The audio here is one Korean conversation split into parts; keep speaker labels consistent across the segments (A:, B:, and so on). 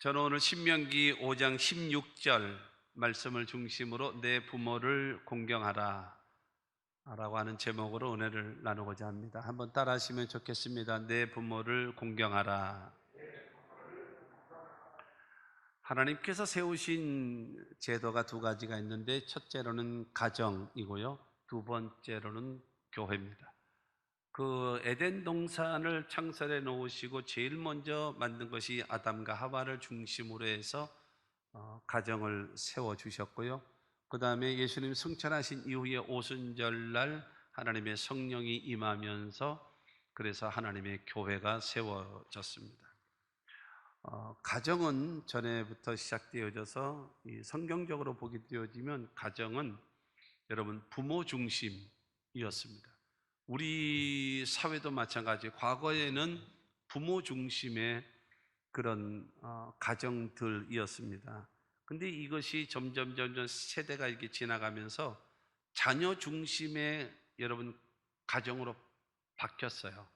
A: 저는 오늘 신명기 5장 16절 말씀을 중심으로 내 부모를 공경하라 라고 하는 제목으로 은혜를 나누고자 합니다. 한번 따라 하시면 좋겠습니다. 내 부모를 공경하라. 하나님께서 세우신 제도가 두 가지가 있는데, 첫째로는 가정이고요, 두 번째로는 교회입니다. 그 에덴 동산을 창설해 놓으시고 제일 먼저 만든 것이 아담과 하와를 중심으로 해서 가정을 세워 주셨고요. 그 다음에 예수님 승천하신 이후에 오순절날 하나님의 성령이 임하면서 그래서 하나님의 교회가 세워졌습니다. 가정은 전에부터 시작되어져서 성경적으로 보게 되어지면 가정은 여러분 부모 중심이었습니다. 우리 사회도 마찬가지. 과거에는 부모 중심의 그런 가정들이었습니다. 근데 이것이 점점 세대가 이렇게 지나가면서 자녀 중심의 여러분 가정으로 바뀌었어요.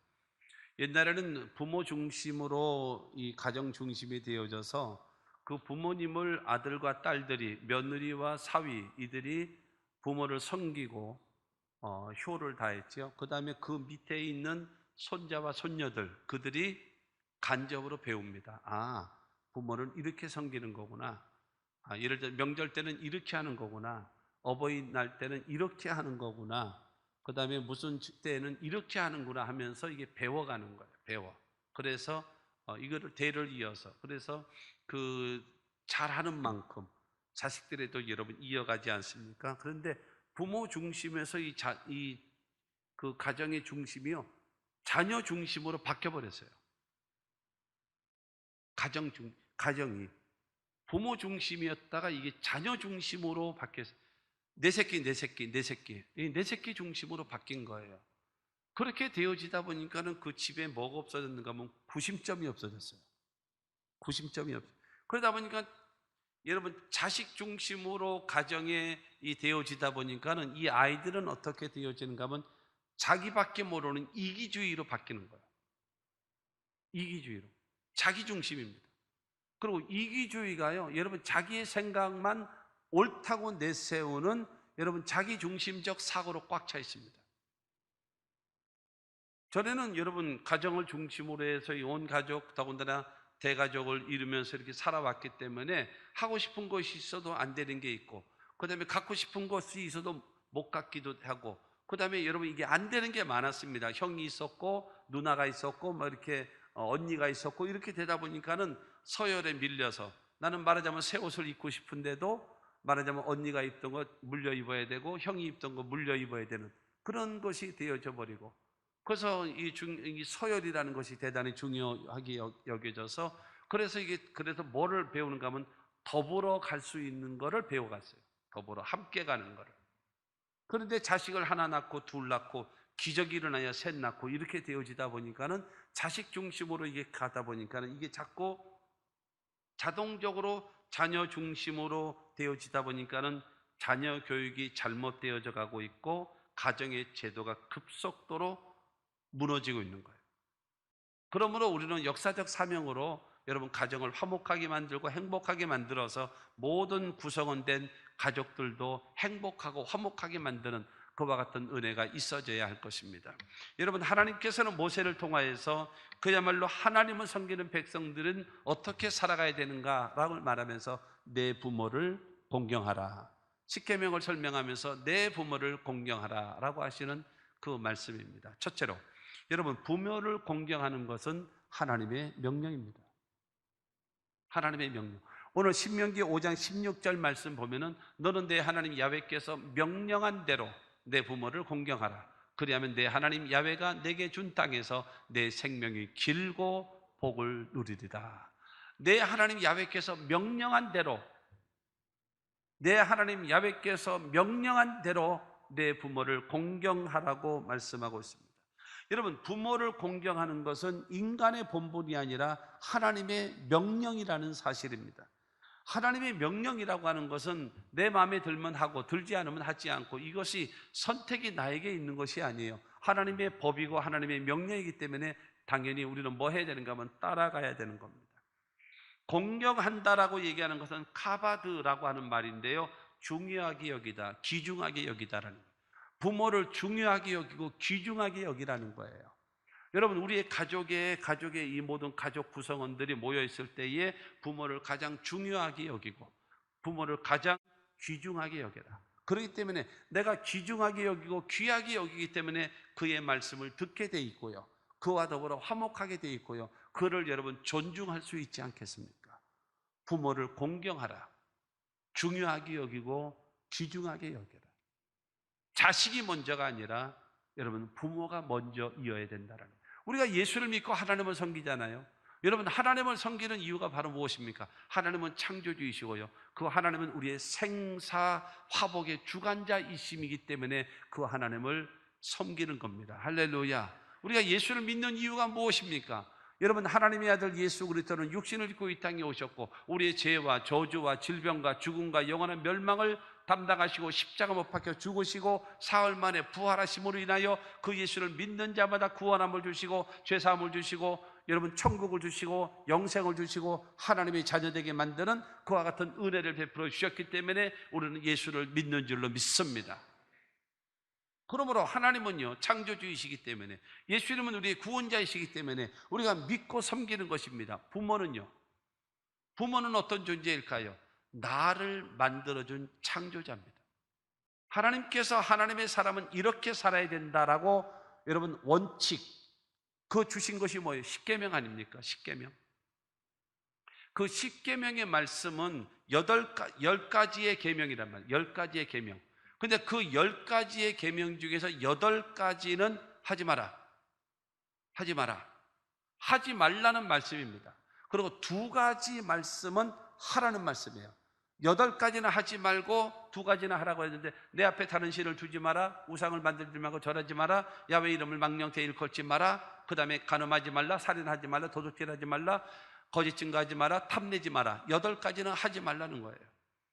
A: 옛날에는 부모 중심으로 이 가정 중심이 되어져서 그 부모님을 아들과 딸들이, 며느리와 사위 이들이 부모를 섬기고 효를 다했죠. 그 다음에 그 밑에 있는 손자와 손녀들, 그들이 간접으로 배웁니다. 부모를 이렇게 섬기는 거구나. 예를 들어 명절 때는 이렇게 하는 거구나. 어버이날 때는 이렇게 하는 거구나. 그 다음에 무슨 때는 이렇게 하는구나 하면서 이게 배워가는 거예요. 배워. 그래서 이거를 대를 이어서, 그래서 그 잘하는 만큼 자식들에도 여러분 이어가지 않습니까? 그런데 부모 중심에서 그 가정의 중심이요, 자녀 중심으로 바뀌어버렸어요. 가정이 부모 중심이었다가 이게 자녀 중심으로 바뀌었어요. 내 새끼 중심으로 바뀐 거예요. 그렇게 되어지다 보니까는 그 집에 뭐가 없어졌는가 하면 구심점이 없어졌어요. 구심점이 없어요. 그러다 보니까 여러분 자식 중심으로 가정에 되어지다 보니까는 이 아이들은 어떻게 되어지는가 하면 자기밖에 모르는 이기주의로 바뀌는 거예요. 이기주의로. 자기 중심입니다. 그리고 이기주의가요, 여러분 자기의 생각만 옳다고 내세우는 여러분 자기 중심적 사고로 꽉 차 있습니다. 전에는 여러분 가정을 중심으로 해서 온 가족, 더군다나 대가족을 이루면서 이렇게 살아왔기 때문에 하고 싶은 것이 있어도 안 되는 게 있고, 그 다음에 갖고 싶은 것이 있어도 못 갖기도 하고, 그 다음에 여러분 이게 안 되는 게 많았습니다. 형이 있었고 누나가 있었고 뭐 이렇게 언니가 있었고, 이렇게 되다 보니까는 서열에 밀려서 나는 말하자면 새 옷을 입고 싶은데도 말하자면 언니가 입던 거 물려 입어야 되고 형이 입던 거 물려 입어야 되는 그런 것이 되어져 버리고, 그래서 이 서열이라는 것이 대단히 중요하게 여겨져서, 그래서 뭐를 배우는가 하면 더불어 갈 수 있는 거를 배워갔어요. 더불어 함께 가는 거를. 그런데 자식을 하나 낳고 둘 낳고 기적이 일어나야 셋 낳고 이렇게 되어지다 보니까는 자식 중심으로 이게 가다 보니까는 이게 자꾸 자동적으로 자녀 중심으로 되어지다 보니까는 자녀 교육이 잘못되어져 가고 있고 가정의 제도가 급속도로 무너지고 있는 거예요. 그러므로 우리는 역사적 사명으로 여러분 가정을 화목하게 만들고 행복하게 만들어서 모든 구성원 된 가족들도 행복하고 화목하게 만드는 그와 같은 은혜가 있어져야 할 것입니다. 여러분, 하나님께서는 모세를 통하여서 그야말로 하나님을 섬기는 백성들은 어떻게 살아가야 되는가라고 말하면서 내 부모를 공경하라, 십계명을 설명하면서 내 부모를 공경하라 라고 하시는 그 말씀입니다. 첫째로 여러분, 부모를 공경하는 것은 하나님의 명령입니다. 하나님의 명령. 오늘 신명기 5장 16절 말씀 보면은 너는 내 하나님 야훼께서 명령한 대로 내 부모를 공경하라. 그리하면 내 하나님 야훼가 내게 준 땅에서 내 생명이 길고 복을 누리리라. 내 하나님 야훼께서 명령한 대로, 내 하나님 야훼께서 명령한 대로 내 부모를 공경하라고 말씀하고 있습니다. 여러분, 부모를 공경하는 것은 인간의 본분이 아니라 하나님의 명령이라는 사실입니다. 하나님의 명령이라고 하는 것은 내 마음에 들면 하고 들지 않으면 하지 않고, 이것이 선택이 나에게 있는 것이 아니에요. 하나님의 법이고 하나님의 명령이기 때문에 당연히 우리는 뭐 해야 되는가 하면 따라가야 되는 겁니다. 공경한다라고 얘기하는 것은 카바드라고 하는 말인데요, 중요하게 여기다, 귀중하게 여기다라는 거예요. 부모를 중요하게 여기고 귀중하게 여기라는 거예요. 여러분, 우리의 가족의 이 모든 가족 구성원들이 모여 있을 때에 부모를 가장 중요하게 여기고 부모를 가장 귀중하게 여겨라. 그렇기 때문에 내가 귀중하게 여기고 귀하게 여기기 때문에 그의 말씀을 듣게 돼 있고요, 그와 더불어 화목하게 돼 있고요, 그를 여러분 존중할 수 있지 않겠습니까? 부모를 공경하라. 중요하게 여기고 귀중하게 여겨라. 자식이 먼저가 아니라 여러분 부모가 먼저 이어야 된다는 거예요. 우리가 예수를 믿고 하나님을 섬기잖아요. 여러분, 하나님을 섬기는 이유가 바로 무엇입니까? 하나님은 창조주이시고요, 그 하나님은 우리의 생사 화복의 주관자이심이기 때문에 그 하나님을 섬기는 겁니다. 할렐루야. 우리가 예수를 믿는 이유가 무엇입니까? 여러분, 하나님의 아들 예수 그리스도는 육신을 입고 이 땅에 오셨고 우리의 죄와 저주와 질병과 죽음과 영원한 멸망을 담당하시고 십자가 못 박혀 죽으시고 사흘 만에 부활하심으로 인하여 그 예수를 믿는 자마다 구원함을 주시고 죄사함을 주시고 여러분 천국을 주시고 영생을 주시고 하나님의 자녀되게 만드는 그와 같은 은혜를 베풀어 주셨기 때문에 우리는 예수를 믿는 줄로 믿습니다. 그러므로 하나님은요 창조주이시기 때문에, 예수님은 우리의 구원자이시기 때문에 우리가 믿고 섬기는 것입니다. 부모는 어떤 존재일까요? 나를 만들어준 창조자입니다. 하나님께서 하나님의 사람은 이렇게 살아야 된다라고 여러분 원칙, 그 주신 것이 뭐예요? 십계명 아닙니까? 십계명. 그 십계명의 말씀은 10가지의 계명이란 말이에요. 10가지의 계명. 근데 그 10가지의 계명 중에서 8가지는 하지 마라. 하지 마라. 하지 말라는 말씀입니다. 그리고 2가지 말씀은 하라는 말씀이에요. 8가지는 하지 말고 2가지는 하라고 했는데, 내 앞에 다른 신을 두지 마라, 우상을 만들지 말고 절하지 마라, 야훼 이름을 망령되이 일컬지 마라, 그 다음에 간음하지 말라, 살인하지 말라, 도둑질하지 말라, 거짓 증거하지 마라, 탐내지 마라. 8가지는 하지 말라는 거예요.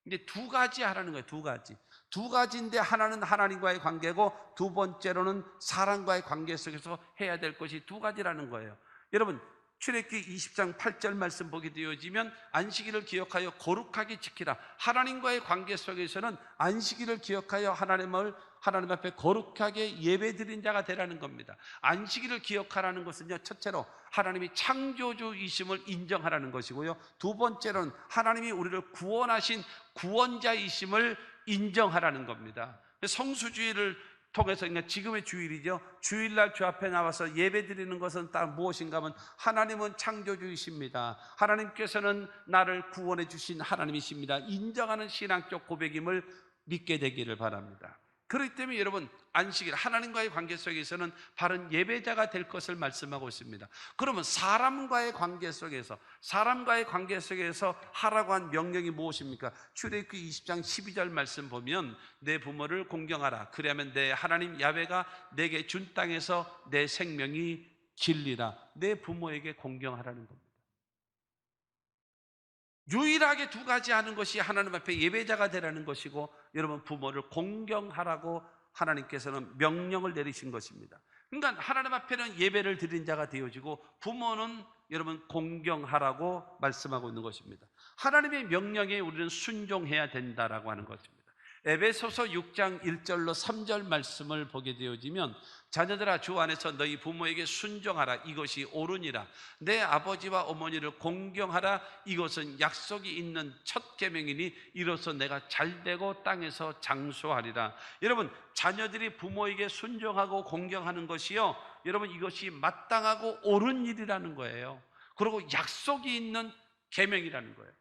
A: 이제 2가지 하라는 거예요. 2가지. 2가지인데 하나는 하나님과의 관계고 두 번째로는 사람과의 관계 속에서 해야 될 것이 2가지라는 거예요. 여러분, 출애굽기 20장 8절 말씀 보게 되어지면 안식일을 기억하여 거룩하게 지키라. 하나님과의 관계 속에서는 안식일을 기억하여 하나님 앞에 거룩하게 예배드린 자가 되라는 겁니다. 안식일을 기억하라는 것은요, 첫째로 하나님이 창조주이심을 인정하라는 것이고요, 2번째로는 하나님이 우리를 구원하신 구원자이심을 인정하라는 겁니다. 성수주의를 통해서, 그러니까 지금의 주일이죠, 주일날 주 앞에 나와서 예배드리는 것은 딱 무엇인가 하면 하나님은 창조주이십니다, 하나님께서는 나를 구원해 주신 하나님이십니다, 인정하는 신앙적 고백임을 믿게 되기를 바랍니다. 그렇기 때문에 여러분, 안식일, 하나님과의 관계 속에서는 바른 예배자가 될 것을 말씀하고 있습니다. 그러면 사람과의 관계 속에서 하라고 한 명령이 무엇입니까? 출애굽기 20장 12절 말씀 보면, 내 부모를 공경하라. 그리하면 내 하나님 야훼가 내게 준 땅에서 내 생명이 길리라. 내 부모에게 공경하라는 겁니다. 유일하게 2가지 하는 것이 하나님 앞에 예배자가 되라는 것이고, 여러분 부모를 공경하라고 하나님께서는 명령을 내리신 것입니다. 그러니까 하나님 앞에는 예배를 드린 자가 되어지고 부모는 여러분 공경하라고 말씀하고 있는 것입니다. 하나님의 명령에 우리는 순종해야 된다라고 하는 것입니다. 에베소서 6장 1절로 3절 말씀을 보게 되어지면, 자녀들아 주 안에서 너희 부모에게 순종하라. 이것이 옳으니라. 내 아버지와 어머니를 공경하라. 이것은 약속이 있는 첫 계명이니 이로써 내가 잘되고 땅에서 장수하리라. 여러분, 자녀들이 부모에게 순종하고 공경하는 것이요, 여러분 이것이 마땅하고 옳은 일이라는 거예요. 그리고 약속이 있는 계명이라는 거예요.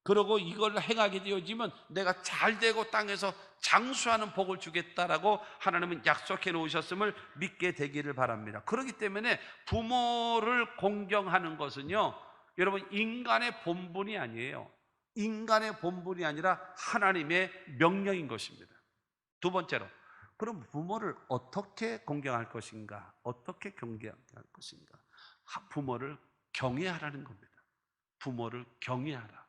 A: 그러고 이걸 행하게 되어지면 내가 잘되고 땅에서 장수하는 복을 주겠다라고 하나님은 약속해 놓으셨음을 믿게 되기를 바랍니다. 그렇기 때문에 부모를 공경하는 것은요, 여러분 인간의 본분이 아니에요. 인간의 본분이 아니라 하나님의 명령인 것입니다. 2번째로, 그럼 부모를 어떻게 공경할 것인가? 어떻게 경계할 것인가? 부모를 경외하라는 겁니다. 부모를 경외하라.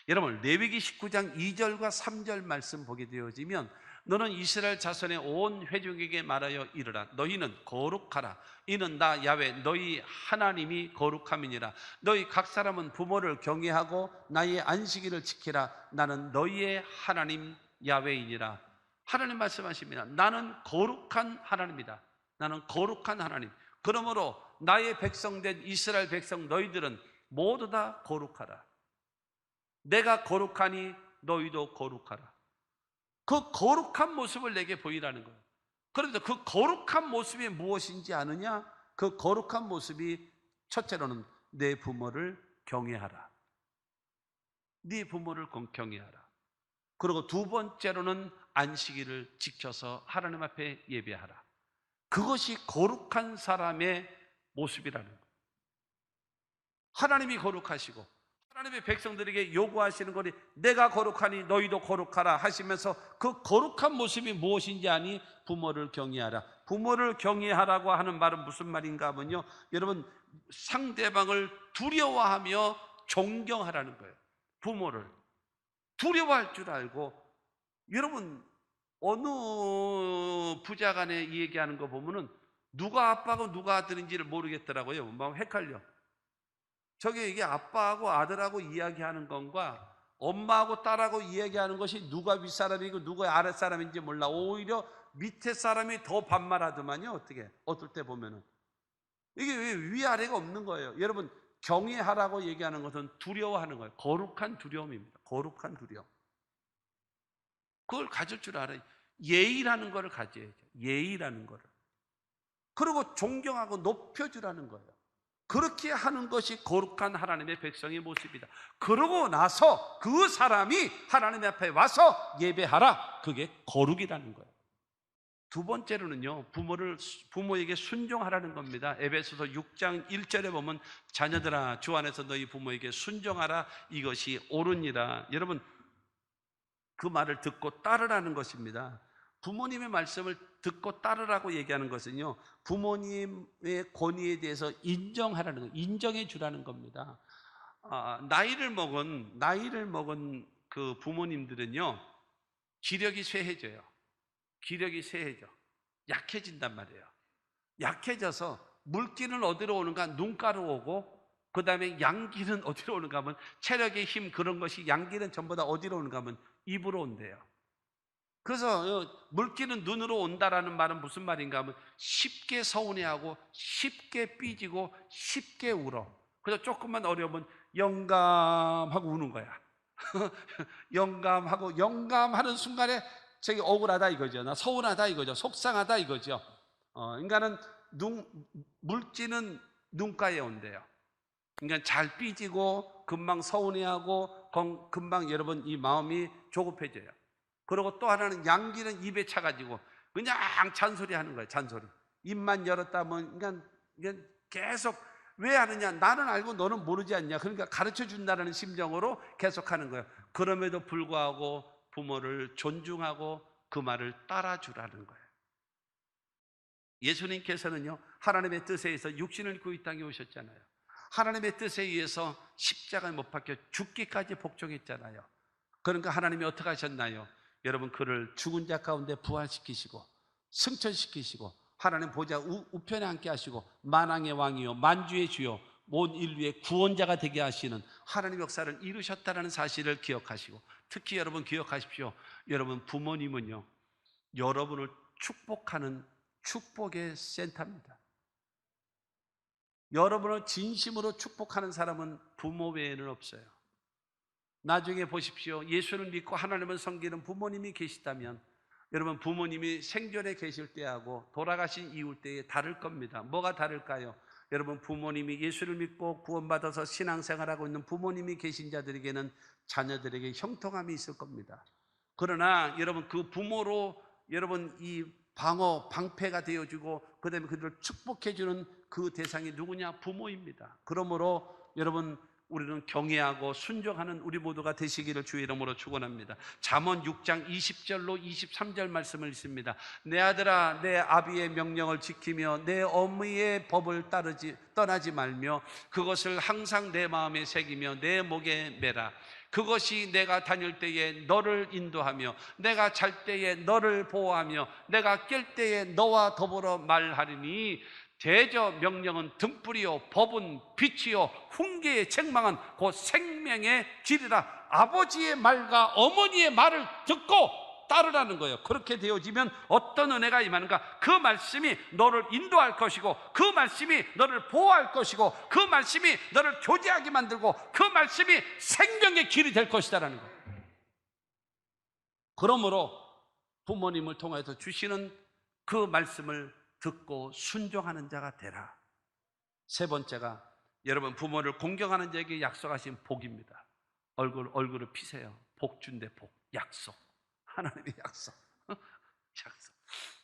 A: 여러분, 레위기 19장 2절과 3절 말씀 보게 되어지면, 너는 이스라엘 자손의 온 회중에게 말하여 이르라. 너희는 거룩하라. 이는 나 야훼 너희 하나님이 거룩함이니라. 너희 각 사람은 부모를 경외하고 나의 안식일을 지키라. 나는 너희의 하나님 야훼이니라. 하나님 말씀하십니다. 나는 거룩한 하나님이다. 나는 거룩한 하나님. 그러므로 나의 백성된 이스라엘 백성 너희들은 모두 다 거룩하라. 내가 거룩하니 너희도 거룩하라. 그 거룩한 모습을 내게 보이라는 거예요. 그런데 그 거룩한 모습이 무엇인지 아느냐? 그 거룩한 모습이 첫째로는 내 부모를 경외하라. 네 부모를 경외하라. 그리고 두 번째로는 안식일을 지켜서 하나님 앞에 예배하라. 그것이 거룩한 사람의 모습이라는 거예요. 하나님이 거룩하시고 하나님의 백성들에게 요구하시는 것이 내가 거룩하니 너희도 거룩하라 하시면서 그 거룩한 모습이 무엇인지 아니? 부모를 경외하라. 부모를 경외하라고 하는 말은 무슨 말인가 하면요, 여러분, 상대방을 두려워하며 존경하라는 거예요. 부모를 두려워할 줄 알고. 여러분, 어느 부자간에 이 얘기하는 거 보면은 누가 아빠고 누가 아들인지를 모르겠더라고요. 막 헷갈려. 저게 이게 아빠하고 아들하고 이야기하는 건가, 엄마하고 딸하고 이야기하는 것이 누가 윗사람이고 누가 아랫사람인지 몰라. 오히려 밑에 사람이 더 반말하더만요. 어떨 때 보면은 이게 왜 위아래가 없는 거예요. 여러분, 경외하라고 얘기하는 것은 두려워하는 거예요. 거룩한 두려움입니다. 거룩한 두려움. 그걸 가질 줄 알아요. 예의라는 거를 가져야죠. 예의라는 거를. 그리고 존경하고 높여주라는 거예요. 그렇게 하는 것이 거룩한 하나님의 백성의 모습이다. 그러고 나서 그 사람이 하나님 앞에 와서 예배하라. 그게 거룩이라는 거예요. 두 번째로는요, 부모에게 순종하라는 겁니다. 에베소서 6장 1절에 보면 자녀들아 주 안에서 너희 부모에게 순종하라. 이것이 옳으니라. 여러분, 그 말을 듣고 따르라는 것입니다. 부모님의 말씀을 듣고 따르라고 얘기하는 것은요, 부모님의 권위에 대해서 인정하라는 거, 인정해 주라는 겁니다. 나이를 먹은 그 부모님들은요, 기력이 쇠해져요. 기력이 쇠해져. 약해진단 말이에요. 약해져서 물기는 어디로 오는가? 눈가로 오고, 그 다음에 양기는 어디로 오는가 하면, 체력의 힘, 그런 것이 양기는 전부 다 어디로 오는가 하면 입으로 온대요. 그래서 물기는 눈으로 온다라는 말은 무슨 말인가 하면 쉽게 서운해하고 쉽게 삐지고 쉽게 울어. 그래서 조금만 어려우면 영감하고 우는 거야. 영감하는 순간에 저기 억울하다 이거죠. 나 서운하다 이거죠. 속상하다 이거죠. 인간은 물기는 눈가에 온대요. 그러니까 잘 삐지고 금방 서운해하고 금방 여러분 이 마음이 조급해져요. 그리고 또 하나는 양기는 입에 차가지고 그냥 잔소리하는 거예요. 잔소리. 입만 열었다면 그러니까 계속 왜 하느냐? 나는 알고 너는 모르지 않냐? 그러니까 가르쳐 준다는 심정으로 계속하는 거예요. 그럼에도 불구하고 부모를 존중하고 그 말을 따라주라는 거예요. 예수님께서는요, 하나님의 뜻에 의해서 육신을 입고 이 땅에 오셨잖아요. 하나님의 뜻에 의해서 십자가에 못 박혀 죽기까지 복종했잖아요. 그러니까 하나님이 어떻게 하셨나요? 여러분, 그를 죽은 자 가운데 부활시키시고 승천시키시고 하나님 보좌 우편에 앉게 하시고 만왕의 왕이요 만주의 주요 온 인류의 구원자가 되게 하시는 하나님의 역사를 이루셨다는 사실을 기억하시고, 특히 여러분 기억하십시오. 여러분, 부모님은요, 여러분을 축복하는 축복의 센터입니다. 여러분을 진심으로 축복하는 사람은 부모 외에는 없어요. 나중에 보십시오. 예수를 믿고 하나님을 섬기는 부모님이 계시다면 여러분, 부모님이 생전에 계실 때하고 돌아가신 이후 때에 다를 겁니다. 뭐가 다를까요? 여러분, 부모님이 예수를 믿고 구원받아서 신앙생활하고 있는 부모님이 계신 자들에게는 자녀들에게 형통함이 있을 겁니다. 그러나 여러분, 그 부모로 여러분 이 방패가 되어주고 그 다음에 그들을 축복해주는 그 대상이 누구냐? 부모입니다. 그러므로 여러분, 우리는 경외하고 순종하는 우리 모두가 되시기를 주의 이름으로 축원합니다. 잠언 6장 20절로 23절 말씀을 읽습니다. 내 아들아, 내 아비의 명령을 지키며 내 어머니의 법을 떠나지 말며 그것을 항상 내 마음에 새기며 내 목에 매라. 그것이 내가 다닐 때에 너를 인도하며 내가 잘 때에 너를 보호하며 내가 깰 때에 너와 더불어 말하리니 대저 명령은 등불이요 법은 빛이요 훈계의 책망은 곧 생명의 길이라. 아버지의 말과 어머니의 말을 듣고 따르라는 거예요. 그렇게 되어지면 어떤 은혜가 임하는가? 그 말씀이 너를 인도할 것이고, 그 말씀이 너를 보호할 것이고, 그 말씀이 너를 교제하게 만들고, 그 말씀이 생명의 길이 될 것이다라는 거예요. 그러므로 부모님을 통해서 주시는 그 말씀을 듣고 순종하는 자가 되라. 세 번째가 여러분 부모를 공경하는 자에게 약속하신 복입니다. 얼굴을 피세요. 복 준대. 복. 약속. 하나님의 약속. 약속.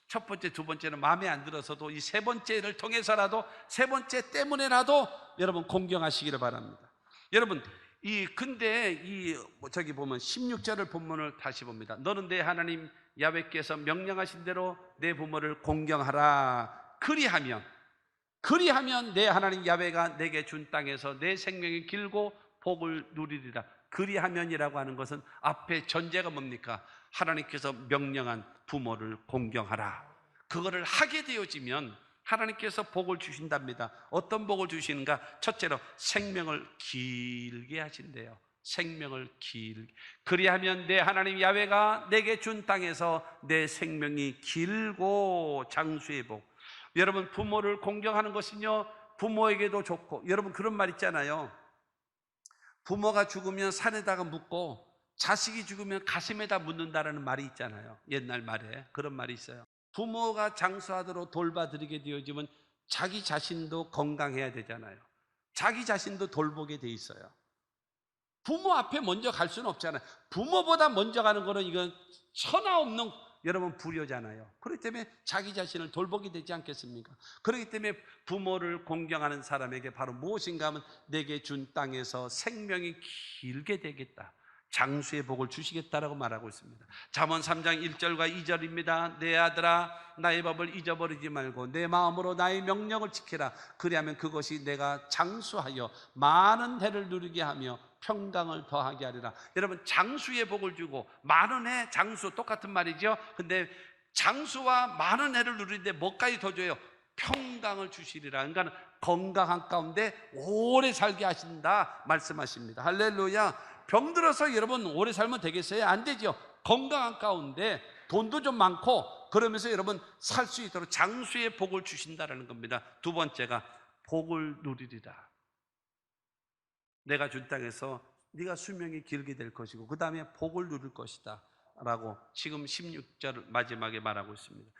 A: 첫 번째, 두 번째는 마음에 안 들어서도 이 세 번째를 통해서라도, 세 번째 때문에라도 여러분 공경하시기를 바랍니다. 여러분 근데 저기 보면 16절을 본문을 다시 봅니다. 너는 내 하나님 야훼께서 명령하신 대로 내 부모를 공경하라. 그리하면 내 하나님 야훼가 내게 준 땅에서 내 생명이 길고 복을 누리리라. 그리하면이라고 하는 것은 앞에 전제가 뭡니까? 하나님께서 명령한 부모를 공경하라. 그거를 하게 되어지면 하나님께서 복을 주신답니다. 어떤 복을 주시는가? 첫째로 생명을 길게 하신대요. 생명을 길게. 그리하면 내 하나님 야훼가 내게 준 땅에서 내 생명이 길고 장수의 복. 여러분 부모를 공경하는 것은요 부모에게도 좋고, 여러분 그런 말 있잖아요. 부모가 죽으면 산에다가 묻고 자식이 죽으면 가슴에다 묻는다라는 말이 있잖아요. 옛날 말에 그런 말이 있어요. 부모가 장수하도록 돌봐드리게 되어지면 자기 자신도 건강해야 되잖아요. 자기 자신도 돌보게 돼 있어요. 부모 앞에 먼저 갈 수는 없잖아요. 부모보다 먼저 가는 거는 이건 천하 없는 여러분 불효잖아요. 그렇기 때문에 자기 자신을 돌보게 되지 않겠습니까? 그렇기 때문에 부모를 공경하는 사람에게 바로 무엇인가 하면 내게 준 땅에서 생명이 길게 되겠다, 장수의 복을 주시겠다라고 말하고 있습니다. 잠언 3장 1절과 2절입니다. 내 아들아 나의 법을 잊어버리지 말고 내 마음으로 나의 명령을 지키라. 그리하면 그것이 내가 장수하여 많은 해를 누리게 하며 평강을 더하게 하리라. 여러분 장수의 복을 주고 많은 해, 장수 똑같은 말이죠. 근데 장수와 많은 해를 누리는데 뭐까지 더 줘요? 평강을 주시리라. 그러니까 건강한 가운데 오래 살게 하신다 말씀하십니다. 할렐루야. 병들어서 여러분 오래 살면 되겠어요? 안 되죠. 건강한 가운데 돈도 좀 많고 그러면서 여러분 살 수 있도록 장수의 복을 주신다라는 겁니다. 두 번째가 복을 누리리라. 내가 준 땅에서 네가 수명이 길게 될 것이고 그 다음에 복을 누릴 것이다 라고 지금 16절 마지막에 말하고 있습니다.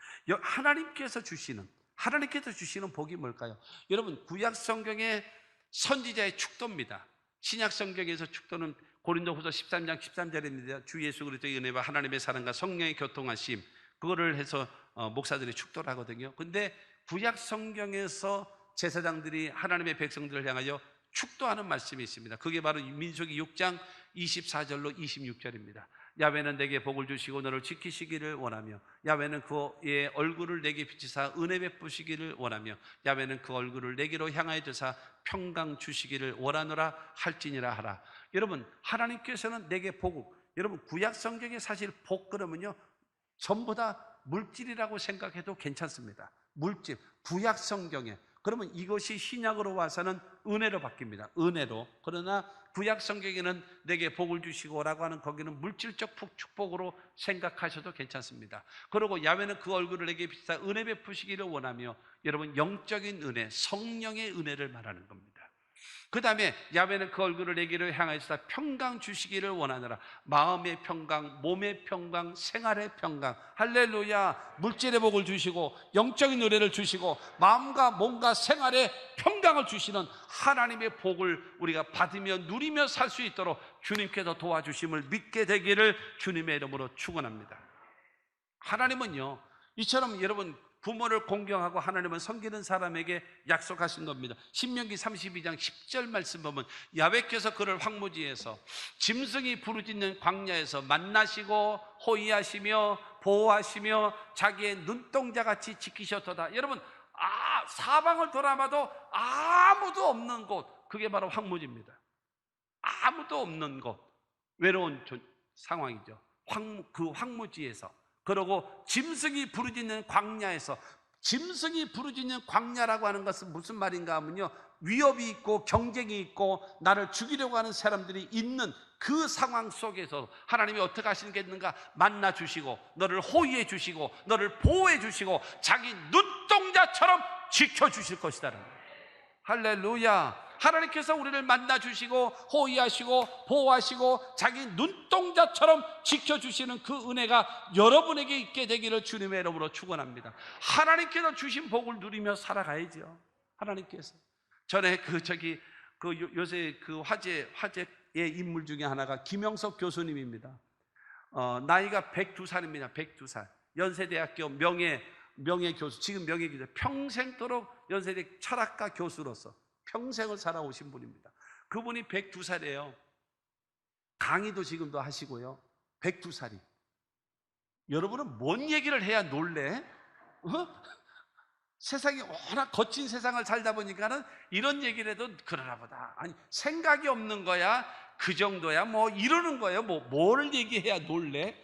A: 하나님께서 주시는 복이 뭘까요? 여러분 구약 성경의 선지자의 축도입니다. 신약 성경에서 축도는 고린도후서 13장 13절입니다. 주 예수 그리스도의 은혜와 하나님의 사랑과 성령의 교통하심, 그거를 해서 목사들이 축도를 하거든요. 근데 구약 성경에서 제사장들이 하나님의 백성들을 향하여 축도하는 말씀이 있습니다. 그게 바로 민수기 6장 24절로 26절입니다. 야훼는 내게 복을 주시고 너를 지키시기를 원하며 야훼는 그의 얼굴을 내게 비치사 은혜 베푸시기를 원하며 야훼는 그 얼굴을 내게로 향하여 드사 평강 주시기를 원하노라 할지니라 하라. 여러분 하나님께서는 내게 복을, 여러분 구약 성경에 사실 복 그러면요 전부 다 물질이라고 생각해도 괜찮습니다. 물질, 구약 성경에. 그러면 이것이 신약으로 와서는 은혜로 바뀝니다. 은혜로. 그러나 구약 성경에는 내게 복을 주시고라고 하는 거기는 물질적 축복으로 생각하셔도 괜찮습니다. 그리고 야훼는 그 얼굴을 내게 비추사 은혜 베푸시기를 원하며, 여러분 영적인 은혜, 성령의 은혜를 말하는 겁니다. 그 다음에 야훼는 그 얼굴을 내게로 향하여서 평강 주시기를 원하노라. 마음의 평강, 몸의 평강, 생활의 평강. 할렐루야. 물질의 복을 주시고 영적인 은혜를 주시고 마음과 몸과 생활의 평강을 주시는 하나님의 복을 우리가 받으며 누리며 살 수 있도록 주님께서 도와주심을 믿게 되기를 주님의 이름으로 축원합니다. 하나님은요 이처럼 여러분 부모를 공경하고 하나님을 섬기는 사람에게 약속하신 겁니다. 신명기 32장 10절 말씀 보면 야훼께서 그를 황무지에서 짐승이 부르짖는 광야에서 만나시고 호위하시며 보호하시며 자기의 눈동자같이 지키셨도다. 여러분 사방을 돌아봐도 아무도 없는 곳, 그게 바로 황무지입니다. 아무도 없는 곳. 외로운 상황이죠. 그 황무지에서. 그러고 짐승이 부르짖는 광야에서. 짐승이 부르짖는 광야라고 하는 것은 무슨 말인가 하면요, 위협이 있고 경쟁이 있고 나를 죽이려고 하는 사람들이 있는 그 상황 속에서 하나님이 어떻게 하시겠는가? 만나 주시고 너를 호위해 주시고 너를 보호해 주시고 자기 눈동자처럼 지켜주실 것이다라는 거예요. 할렐루야. 하나님께서 우리를 만나 주시고 호위하시고 보호하시고 자기 눈동자처럼 지켜주시는 그 은혜가 여러분에게 있게 되기를 주님의 이름으로 축원합니다. 하나님께서 주신 복을 누리며 살아가야죠. 하나님께서. 전에 요새 그 화제의 인물 중에 하나가 김영석 교수님입니다. 나이가 102살입니다. 102살. 연세대학교 명예교수, 지금 명예교수. 평생도록 연세대 철학과 교수로서 평생을 살아오신 분입니다. 그분이 102살이에요. 강의도 지금도 하시고요. 102살이. 여러분은 뭔 얘기를 해야 놀래? 세상이 워낙 거친 세상을 살다 보니까는 이런 얘기를 해도 그러나 보다. 아니, 생각이 없는 거야? 그 정도야? 뭐 이러는 거예요? 뭘 얘기해야 놀래?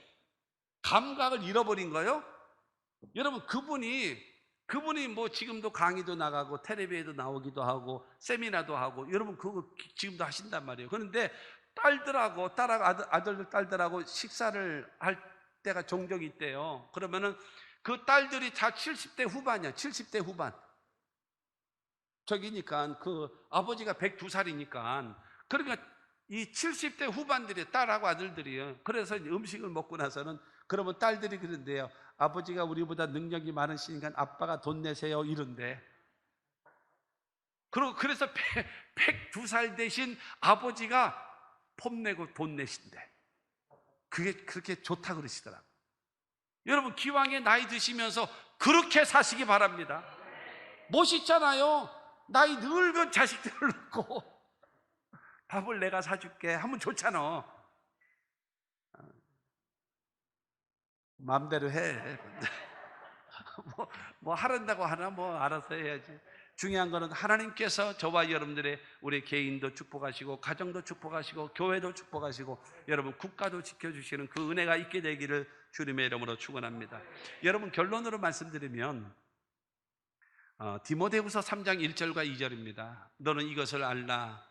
A: 감각을 잃어버린 거예요? 여러분, 그분이 뭐 지금도 강의도 나가고 텔레비에도 나오기도 하고 세미나도 하고 여러분 그거 지금도 하신단 말이에요. 그런데 아들들 딸들하고 식사를 할 때가 종종 있대요. 그러면은 그 딸들이 다 70대 후반이야. 70대 후반. 저기니까 그 아버지가 102살이니까 그러니까 이 70대 후반들이 딸하고 아들들이요. 그래서 음식을 먹고 나서는 그러면 딸들이 그런데요. 아버지가 우리보다 능력이 많으시니까 아빠가 돈 내세요 이런데. 그래서 102살 대신 아버지가 폼내고 돈 내신대. 그게 그렇게 좋다 그러시더라고요. 여러분 기왕에 나이 드시면서 그렇게 사시기 바랍니다. 멋있잖아요. 나이 늙은 자식들을 놓고 밥을 내가 사줄게 하면 좋잖아. 마음대로 해. 뭐 하란다고 하나 뭐 알아서 해야지. 중요한 거는 하나님께서 저와 여러분들의 우리 개인도 축복하시고 가정도 축복하시고 교회도 축복하시고 여러분 국가도 지켜주시는 그 은혜가 있게 되기를 주님의 이름으로 축원합니다. 여러분 결론으로 말씀드리면 디모데후서 3장 1절과 2절입니다. 너는 이것을 알라.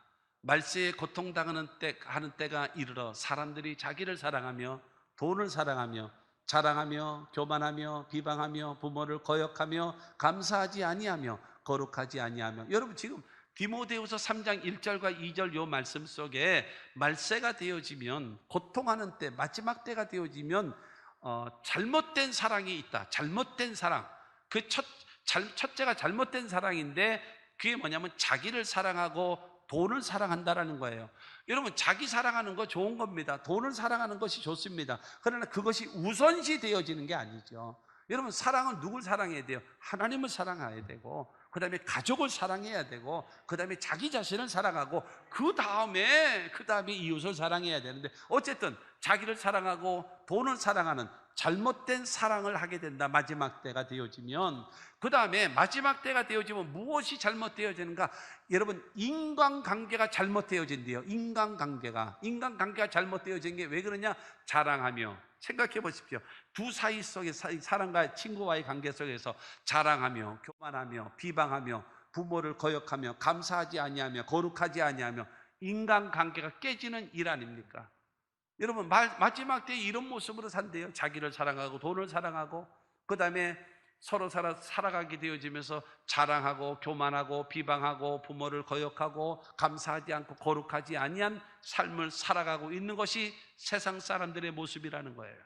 A: 말세에 고통당하는 때가 이르러 사람들이 자기를 사랑하며 돈을 사랑하며 자랑하며 교만하며 비방하며 부모를 거역하며 감사하지 아니하며 거룩하지 아니하며. 여러분 지금 디모데후서 3장 1절과 2절 요 말씀 속에 말세가 되어지면 고통하는 때 마지막 때가 되어지면 잘못된 사랑이 있다. 잘못된 사랑. 그 첫째가 잘못된 사랑인데 그게 뭐냐면 자기를 사랑하고 돈을 사랑한다라는 거예요. 여러분 자기 사랑하는 거 좋은 겁니다. 돈을 사랑하는 것이 좋습니다. 그러나 그것이 우선시 되어지는 게 아니죠. 여러분 사랑은 누굴 사랑해야 돼요? 하나님을 사랑해야 되고 그 다음에 가족을 사랑해야 되고 그 다음에 자기 자신을 사랑하고 그 다음에 이웃을 사랑해야 되는데 어쨌든 자기를 사랑하고 돈을 사랑하는 잘못된 사랑을 하게 된다. 마지막 때가 되어지면. 그 다음에 마지막 때가 되어지면 무엇이 잘못되어지는가? 여러분 인간관계가 잘못되어진대요. 인간관계가 잘못되어진 게 왜 그러냐? 자랑하며. 생각해 보십시오. 두 사이 속에 사람과 친구와의 관계 속에서 자랑하며 교만하며 비방하며 부모를 거역하며 감사하지 아니하며 거룩하지 아니하며 인간관계가 깨지는 일 아닙니까? 여러분 마지막 때에 이런 모습으로 산대요. 자기를 사랑하고 돈을 사랑하고 그 다음에 서로 살아가게 되어지면서 자랑하고 교만하고 비방하고 부모를 거역하고 감사하지 않고 거룩하지 아니한 삶을 살아가고 있는 것이 세상 사람들의 모습이라는 거예요.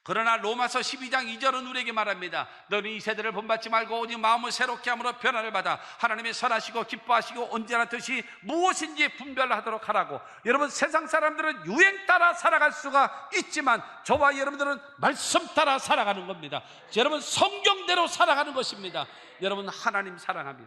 A: 그러나 로마서 12장 2절은 우리에게 말합니다. 너는 이 세대를 본받지 말고 오직 마음을 새롭게 함으로 변화를 받아 하나님의 선하시고 기뻐하시고 언제나 뜻이 무엇인지 분별하도록 하라고. 여러분 세상 사람들은 유행 따라 살아갈 수가 있지만 저와 여러분들은 말씀 따라 살아가는 겁니다. 여러분 성경대로 살아가는 것입니다. 여러분 하나님 사랑하며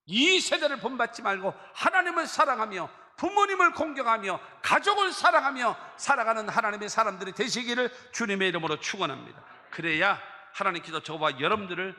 A: 이 세대를 본받지 말고 하나님을 사랑하며 부모님을 공경하며 가족을 사랑하며 살아가는 하나님의 사람들이 되시기를 주님의 이름으로 축원합니다. 그래야 하나님께서 저와 여러분들을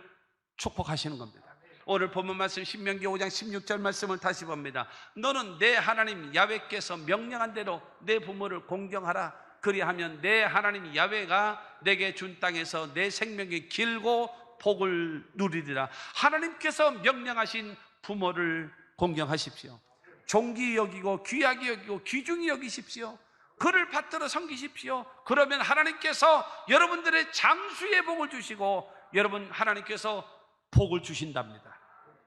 A: 축복하시는 겁니다. 오늘 본문 말씀 신명기 5장 16절 말씀을 다시 봅니다. 너는 내 하나님 야훼께서 명령한 대로 내 부모를 공경하라. 그리하면 내 하나님 야훼가 내게 준 땅에서 내 생명이 길고 복을 누리리라. 하나님께서 명령하신 부모를 공경하십시오. 존귀 여기고 귀하게 여기고 귀중히 여기십시오. 그를 받들어 섬기십시오. 그러면 하나님께서 여러분들의 장수의 복을 주시고 여러분 하나님께서 복을 주신답니다.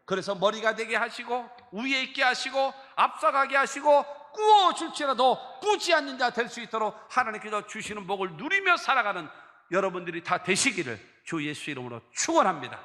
A: 그래서 머리가 되게 하시고 위에 있게 하시고 앞서가게 하시고 꾸어줄지라도 꾸지 않는 자 될 수 있도록 하나님께서 주시는 복을 누리며 살아가는 여러분들이 다 되시기를 주 예수 이름으로 축원합니다.